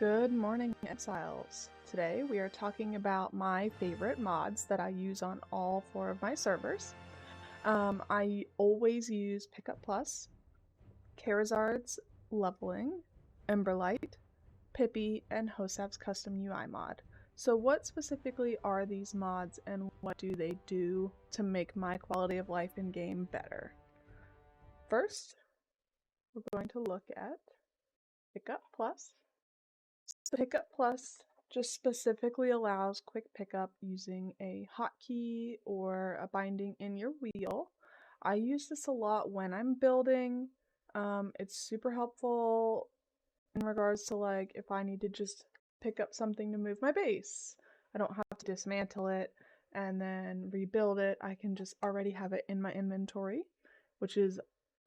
Good morning, Exiles. Today we are talking about my favorite mods that I use on all 4 of my servers. I always use Pickup Plus, Charizard's Leveling, Emberlight, Pippy, and Hosaf's Custom UI mod. So what specifically are these mods and what do they do to make my quality of life in game better? First, we're going to look at Pickup Plus. So Pickup Plus just specifically allows quick pickup using a hotkey or a binding in your wheel. I use this a lot when I'm building. It's super helpful in regards to like if I need to just pick up something to move my base. I don't have to dismantle it and then rebuild it. I can just already have it in my inventory, which is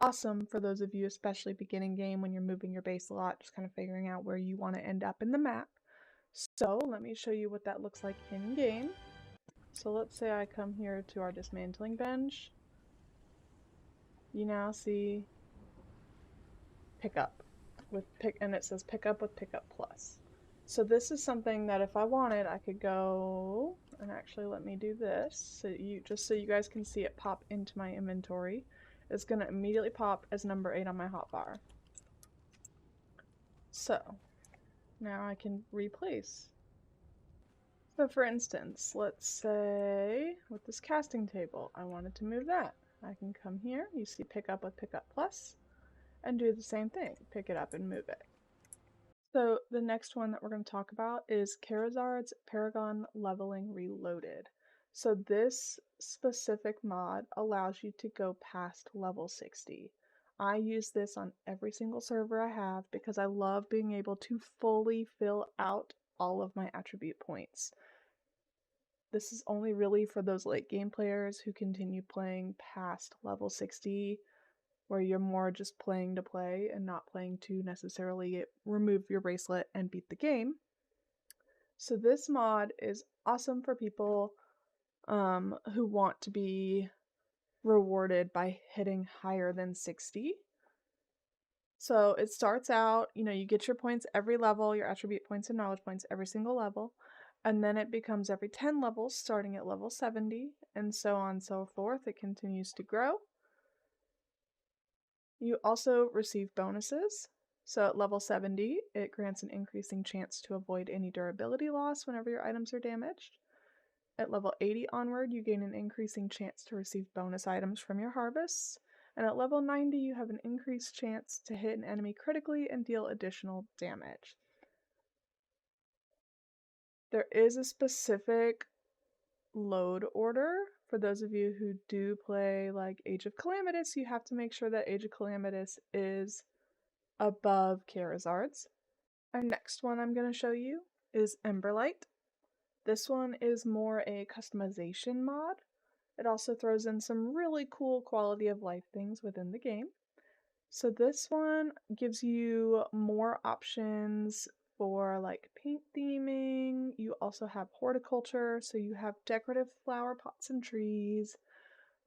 awesome for those of you, especially beginning game when you're moving your base a lot, just kind of figuring out where you want to end up in the map. So let me show you what that looks like in game. So let's say I come here to our dismantling bench. You now see pickup with and it says pickup with Pickup Plus. So this is something that if I wanted, I could go and actually let me do this so you guys can see it pop into my inventory. It's going to immediately pop as number 8 on my hotbar. So now I can replace. So for instance, let's say with this casting table, I wanted to move that. I can come here, you see pick up with Pickup Plus, and do the same thing, pick it up and move it. So the next one that we're going to talk about is Charizard's Paragon Leveling Reloaded. So this specific mod allows you to go past level 60. I use this on every single server I have because I love being able to fully fill out all of my attribute points. This is only really for those late game players who continue playing past level 60, where you're more just playing to play and not playing to necessarily remove your bracelet and beat the game. So this mod is awesome for people who want to be rewarded by hitting higher than 60. So it starts out, you get your points every level, your attribute points and knowledge points every single level, and then it becomes every 10 levels starting at level 70, and so on and so forth. It continues to grow. You also receive bonuses. So at level 70, it grants an increasing chance to avoid any durability loss whenever your items are damaged. At level 80 onward, you gain an increasing chance to receive bonus items from your harvests. And at level 90, you have an increased chance to hit an enemy critically and deal additional damage. There is a specific load order. For those of you who do play like Age of Calamitous, you have to make sure that Age of Calamitous is above Charizard's. Our next one I'm going to show you is Emberlight. This one is more a customization mod. It also throws in some really cool quality of life things within the game. So this one gives you more options for like paint theming. You also have horticulture, so you have decorative flower pots and trees,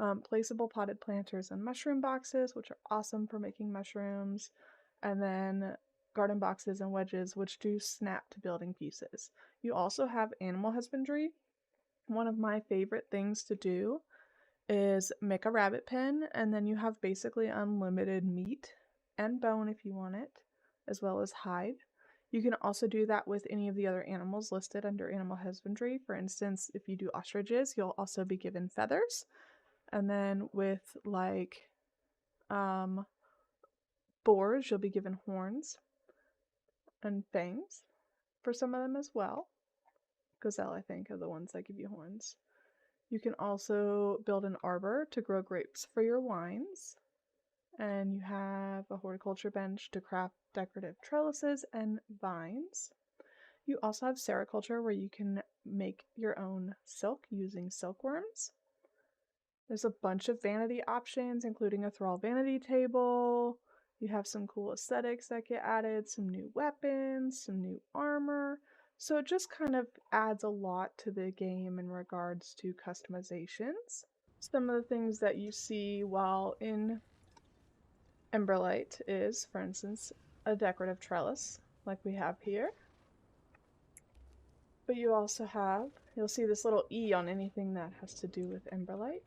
placeable potted planters and mushroom boxes, which are awesome for making mushrooms, and then garden boxes and wedges, which do snap to building pieces. You also have animal husbandry. One of my favorite things to do is make a rabbit pen, and then you have basically unlimited meat and bone if you want it, as well as hide. You can also do that with any of the other animals listed under animal husbandry. For instance, if you do ostriches, you'll also be given feathers. And then with like boars, you'll be given horns and fangs for some of them as well. Gazelle, I think, are the ones that give you horns. You can also build an arbor to grow grapes for your wines. And you have a horticulture bench to craft decorative trellises and vines. You also have sericulture where you can make your own silk using silkworms. There's a bunch of vanity options, including a thrall vanity table. You have some cool aesthetics that get added, some new weapons, some new armor. So it just kind of adds a lot to the game in regards to customizations. Some of the things that you see while in Emberlight is, for instance, a decorative trellis, like we have here. But you also have, you'll see this little E on anything that has to do with Emberlight.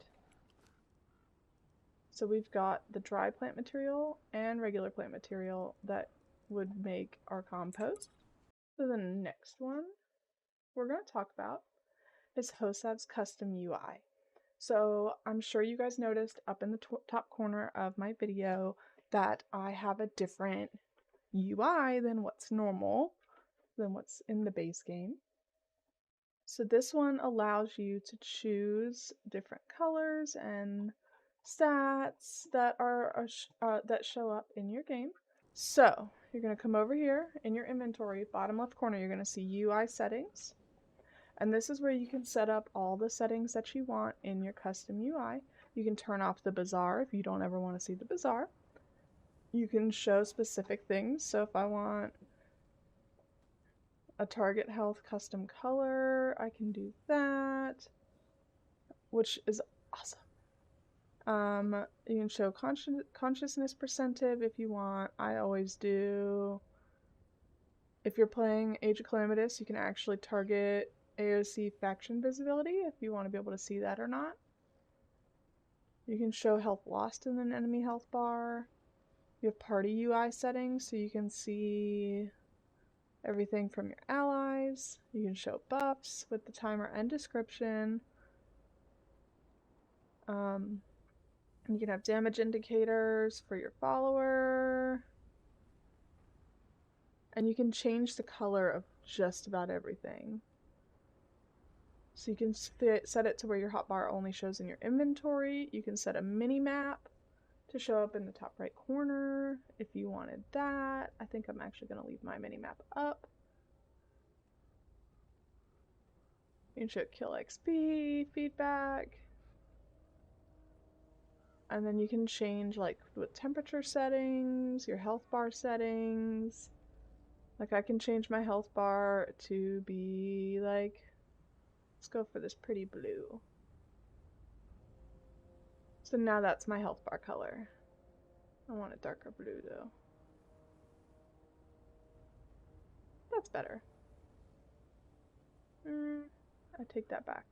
So we've got the dry plant material and regular plant material that would make our compost. So the next one we're going to talk about is Hosav's custom UI. So I'm sure you guys noticed up in the top corner of my video that I have a different UI than what's normal, than what's in the base game. So this one allows you to choose different colors and stats that that show up in your game. So you're going to come over here in your inventory, bottom left corner, you're going to see UI settings. And this is where you can set up all the settings that you want in your custom UI. You can turn off the bazaar if you don't ever want to see the bazaar. You can show specific things. So if I want a target health custom color, I can do that, which is awesome. You can show consciousness percentage if you want. I always do. If you're playing Age of Calamitous, you can actually target AOC faction visibility if you want to be able to see that or not. You can show health lost in an enemy health bar. You have party UI settings so you can see everything from your allies. You can show buffs with the timer and description. You can have damage indicators for your follower. And you can change the color of just about everything. So you can set it to where your hotbar only shows in your inventory. You can set a mini map to show up in the top right corner if you wanted that. I think I'm actually going to leave my mini map up. You can show kill XP, feedback. And then you can change like with temperature settings, your health bar settings. Like I can change my health bar to be like, let's go for this pretty blue. So now that's my health bar color. I want a darker blue though. That's better. I take that back.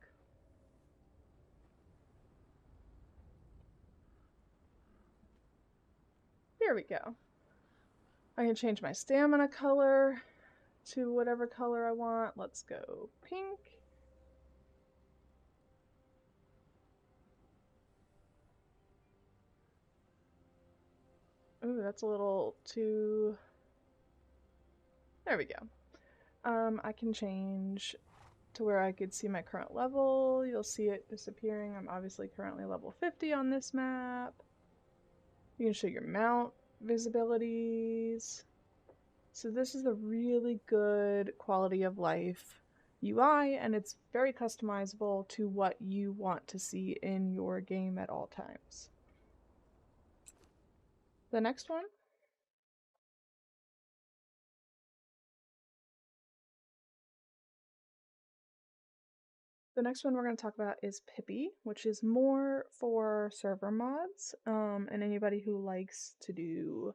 There we go. I can change my stamina color to whatever color I want. Let's go pink. Ooh, that's a little too... There we go. I can change to where I could see my current level. You'll see it disappearing. I'm obviously currently level 50 on this map. You can show your mount visibilities. So this is a really good quality of life UI, and it's very customizable to what you want to see in your game at all times. The next one. The next one we're going to talk about is Pippy, which is more for server mods, and anybody who likes to do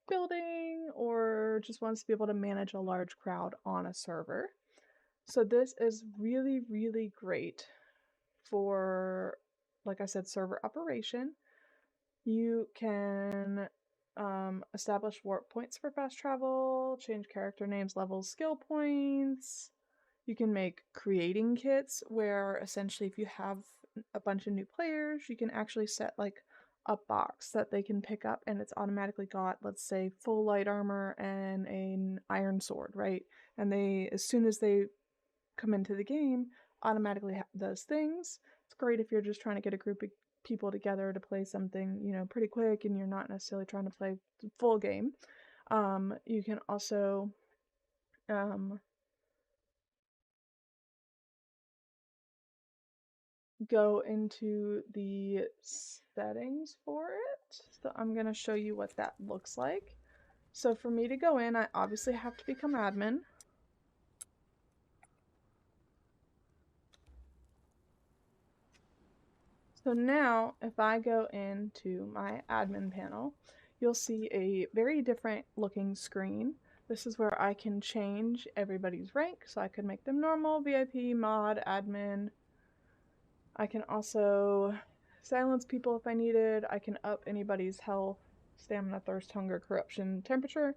building or just wants to be able to manage a large crowd on a server. So this is really, really great for, like I said, server operation. You can establish warp points for fast travel, change character names, levels, skill points. You can make creating kits where essentially if you have a bunch of new players, you can actually set like a box that they can pick up and it's automatically got, let's say, full light armor and an iron sword, right? And they, as soon as they come into the game, automatically have those things. It's great if you're just trying to get a group of people together to play something, you know, pretty quick and you're not necessarily trying to play the full game. You can also go into the settings for it. So I'm going to show you what that looks like. So for me to go in, I obviously have to become admin. So now if I go into my admin panel, you'll see a very different looking screen. This is where I can change everybody's rank, so I could make them normal, VIP, mod, admin. I can also silence people if I needed. I can up anybody's health, stamina, thirst, hunger, corruption, temperature.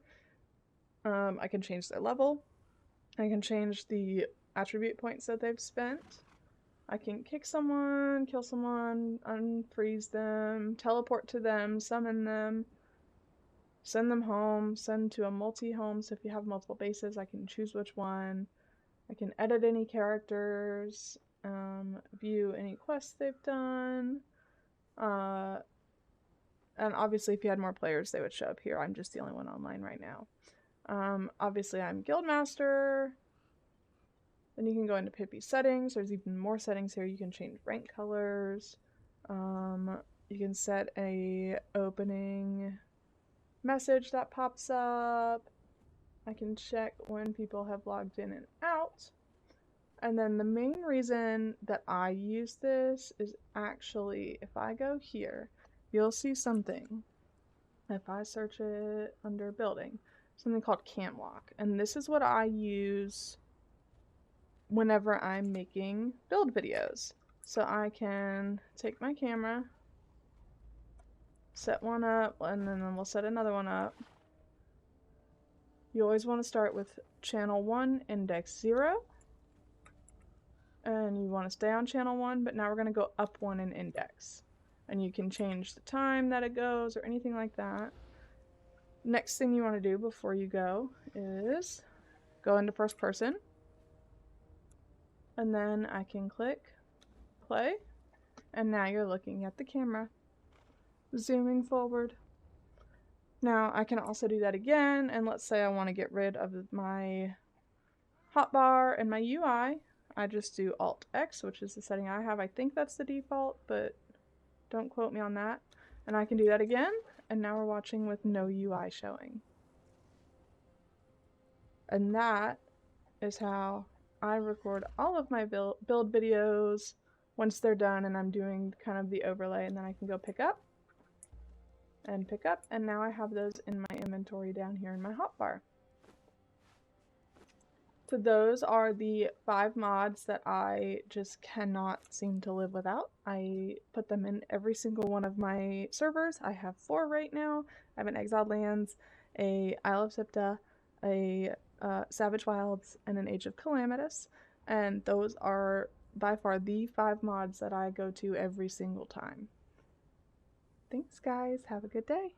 I can change their level. I can change the attribute points that they've spent. I can kick someone, kill someone, unfreeze them, teleport to them, summon them, send them home, send to a multi-home. So if you have multiple bases, I can choose which one. I can edit any characters, view any quests they've done. And obviously if you had more players, they would show up here. I'm just the only one online right now. Obviously I'm Guildmaster. Then you can go into Pippy settings. There's even more settings here. You can change rank colors. You can set a opening message that pops up. I can check when people have logged in and out. And then the main reason that I use this is actually, if I go here, you'll see something. If I search it under building, something called cam lock. And this is what I use whenever I'm making build videos. So I can take my camera, set one up, and then we'll set another one up. You always want to start with channel 1, index 0. And you want to stay on channel 1, but now we're going to go up 1 in index. And you can change the time that it goes or anything like that. Next thing you want to do before you go is go into first person. And then I can click play. And now you're looking at the camera, zooming forward. Now I can also do that again, and let's say I want to get rid of my hotbar and my UI. I just do Alt X, which is the setting I have. I think that's the default, but don't quote me on that. And I can do that again, and now we're watching with no UI showing. And that is how I record all of my build videos once they're done and I'm doing kind of the overlay, and then I can go pick up, and now I have those in my inventory down here in my hotbar. So those are the 5 mods that I just cannot seem to live without. I put them in every single one of my servers. I have 4 right now. I have an Exiled Lands, a Isle of Sipta, a Savage Wilds, and an Age of Calamitous. And those are by far the 5 mods that I go to every single time. Thanks guys, have a good day.